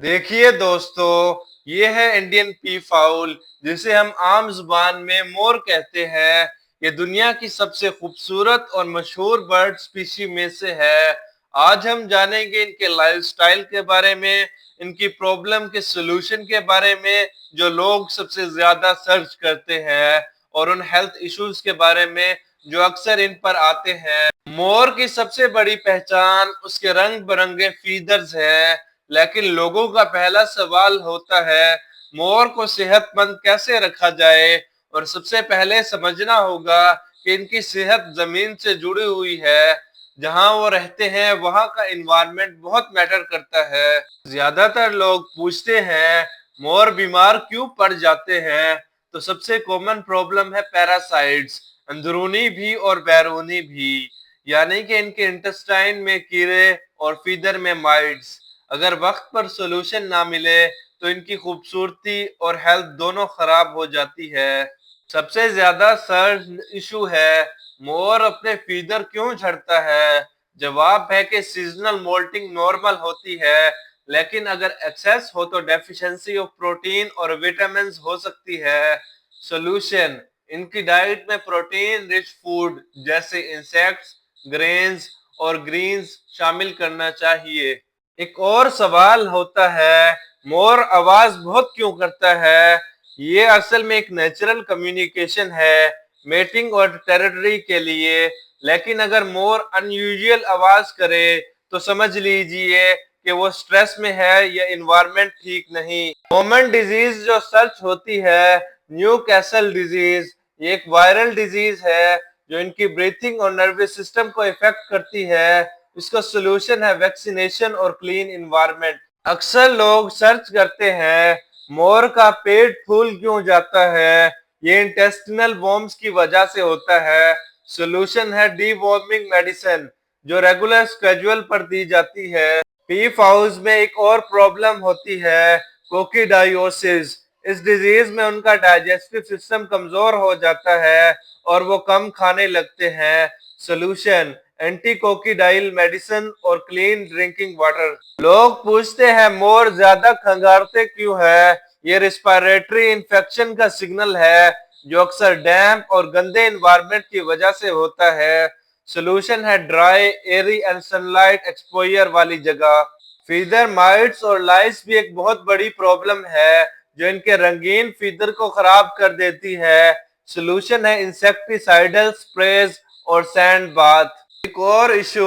देखिए दोस्तों, ये है इंडियन पी फाउल, जिसे हम आम जुबान में मोर कहते हैं। ये दुनिया की सबसे खूबसूरत और मशहूर बर्ड स्पीशी में से है। आज हम जानेंगे इनके लाइफस्टाइल के बारे में, इनकी प्रॉब्लम के सलूशन के बारे में जो लोग सबसे ज्यादा सर्च करते हैं, और उन हेल्थ इश्यूज के बारे में जो अक्सर इन पर आते हैं। मोर की सबसे बड़ी पहचान उसके रंग बिरंगे फीदर्स है। लेकिन लोगों का पहला सवाल होता है, मोर को सेहतमंद कैसे रखा जाए। और सबसे पहले समझना होगा कि इनकी सेहत जमीन से जुड़ी हुई है। जहां वो रहते हैं वहां का इन्वायरमेंट बहुत मैटर करता है। ज्यादातर लोग पूछते हैं, मोर बीमार क्यों पड़ जाते हैं। तो सबसे कॉमन प्रॉब्लम है पैरासाइट्स, अंदरूनी भी और बैरूनी भी। यानी कि इनके इंटेस्टाइन में कीड़े और फीदर में माइट्स। अगर वक्त पर सॉल्यूशन ना मिले तो इनकी खूबसूरती और हेल्थ दोनों खराब हो जाती है। सबसे ज्यादा सर्च इशू है, मोर अपने फीदर क्यों झड़ता है। जवाब है कि सीजनल मोल्टिंग नॉर्मल होती है, लेकिन अगर एक्सेस हो तो डेफिशिएंसी ऑफ प्रोटीन और विटामिन हो सकती है। सॉल्यूशन, इनकी डाइट में प्रोटीन रिच फूड जैसे इंसेक्ट्स, ग्रेन्स और ग्रीन्स शामिल करना चाहिए। एक और सवाल होता है, मोर आवाज बहुत क्यों करता है। ये असल में एक नेचुरल कम्युनिकेशन है, मेटिंग और टेरिटरी के लिए। लेकिन अगर मोर अनयूजुअल आवाज करे तो समझ लीजिए कि वो स्ट्रेस में है या इन्वायरमेंट ठीक नहीं। कॉमन डिजीज जो सर्च होती है, न्यू कैसल डिजीज, ये एक वायरल डिजीज है जो इनकी ब्रीथिंग और नर्वस सिस्टम को इफेक्ट करती है। इसका सोल्यूशन है वैक्सीनेशन और क्लीन इन्वायरमेंट। अक्सर लोग सर्च करते हैं, मोर का पेट फूल क्यों जाता है। ये इंटेस्टिनल वॉर्म्स की वजह से होता है। सोल्यूशन है डीवॉर्मिंग मेडिसिन जो रेगुलर स्केड्यूल पर दी जाती है। पी फाउल्स में एक और प्रॉब्लम होती है, कोकीडायोसिस। इस डिजीज में उनका डाइजेस्टिव सिस्टम कमजोर हो जाता है और वो कम खाने लगते हैं। सोल्यूशन, एंटी कोकीडाइल मेडिसिन और क्लीन ड्रिंकिंग वाटर। लोग पूछते हैं, मोर ज्यादा खंगारते क्यों है। ये रिस्पायरेटरी इन्फेक्शन का सिग्नल है जो अक्सर डैम्प और गंदे एनवायरनमेंट की वजह से होता है। सोल्यूशन है dry, airy and sunlight exposure वाली जगह। फीदर माइट्स और लाइस भी एक बहुत बड़ी प्रॉब्लम है जो इनके रंगीन फीदर को खराब कर देती है। सोल्यूशन है इंसेक्टिसाइडल स्प्रेज और सैंड बाथ। एक और इशू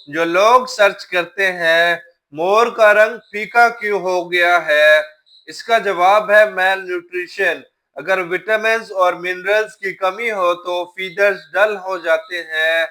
जो लोग सर्च करते हैं, मोर का रंग फीका क्यों हो गया है। इसका जवाब है मेल न्यूट्रिशन। अगर विटामिन और मिनरल्स की कमी हो तो फीदर्स डल हो जाते हैं।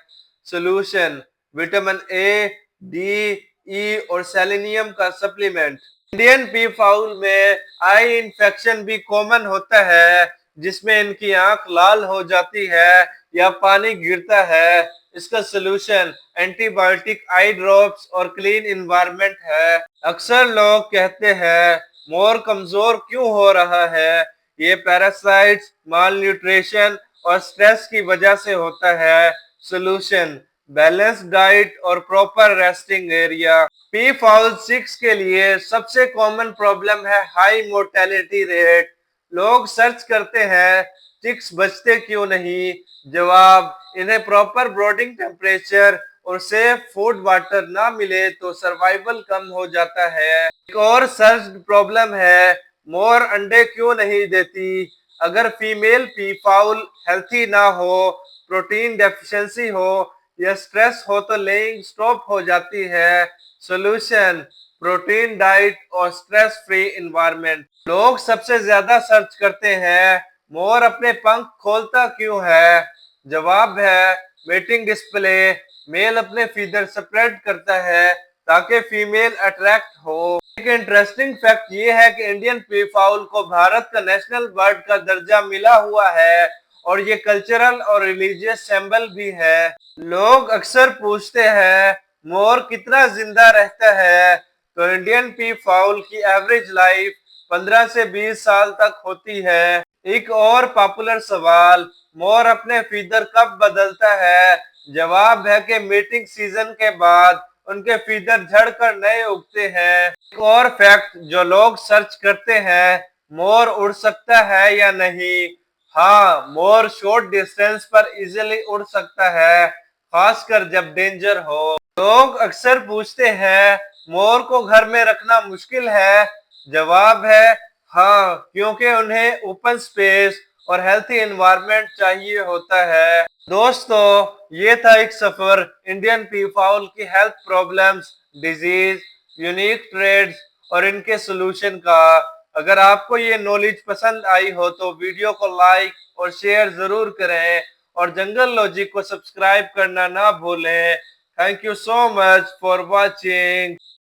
सोल्यूशन, विटामिन ए, डी, ई और सेलेनियम का सप्लीमेंट। इंडियन पी फाउल में आई इन्फेक्शन भी कॉमन होता है, जिसमें इनकी आंख लाल हो जाती है या पानी गिरता है। इसका सोल्यूशन एंटीबायोटिक आई ड्रॉप्स और क्लीन इन्वायरमेंट है। अक्सर लोग कहते हैं, मोर कमजोर क्यों हो रहा है। ये पैरासाइट्स, माल न्यूट्रिशन और स्ट्रेस की वजह से होता है। सोल्यूशन, बैलेंस डाइट और proper resting area. P foul 6 के लिए सबसे कॉमन प्रॉब्लम है हाई मोर्टेलिटी रेट। लोग सर्च करते हैं, चिक्स बचते क्यों नहीं। जवाब, इन्हें प्रॉपर ब्रीडिंग टेम्परेचर और सेफ फूड वाटर ना मिले तो सर्वाइवल कम हो जाता है। एक और सर्च प्रॉब्लम है, मोर अंडे क्यों नहीं देती। अगर फीमेल पी फाउल हेल्थी ना हो, प्रोटीन डेफिशिएंसी हो या स्ट्रेस हो तो लेइंग स्टॉप हो जाती है। सोल्यूशन, प्रोटीन डाइट और स्ट्रेस फ्री इन्वायरमेंट। लोग सबसे ज्यादा सर्च करते हैं, मोर अपने पंख खोलता क्यों है। जवाब है मेटिंग डिस्प्ले। मेल अपने फीदर सेपरेट करता है ताकि फीमेल अट्रैक्ट हो। एक इंटरेस्टिंग फैक्ट ये है कि इंडियन पी फाउल को भारत का नेशनल बर्ड का दर्जा मिला हुआ है और ये कल्चरल और रिलीजियस सिंबल भी है। लोग अक्सर पूछते हैं, मोर कितना जिंदा रहता है। तो इंडियन पी फाउल की एवरेज लाइफ 15 से 20 साल तक होती है। एक और पॉपुलर सवाल, मोर अपने फीदर कब बदलता है। जवाब है कि मीटिंग सीजन के बाद उनके फीदर झड़कर नए उगते हैं। एक और फैक्ट जो लोग सर्च करते हैं, मोर उड़ सकता है या नहीं? हाँ, मोर शॉर्ट डिस्टेंस पर इजीली उड़ सकता है, खासकर जब डेंजर हो। लोग अक्सर पूछते हैं, मोर को घर में रखना मुश्किल है? जवाब है हाँ, क्योंकि उन्हें ओपन स्पेस और हेल्थी एनवायरनमेंट चाहिए होता है। दोस्तों, ये था एक सफर इंडियन पी फाउल की health problems, disease, unique traits और इनके सॉल्यूशन का। अगर आपको ये नॉलेज पसंद आई हो तो वीडियो को लाइक और शेयर जरूर करें और जंगल लॉजिक को सब्सक्राइब करना ना भूलें। Thank you so much for watching.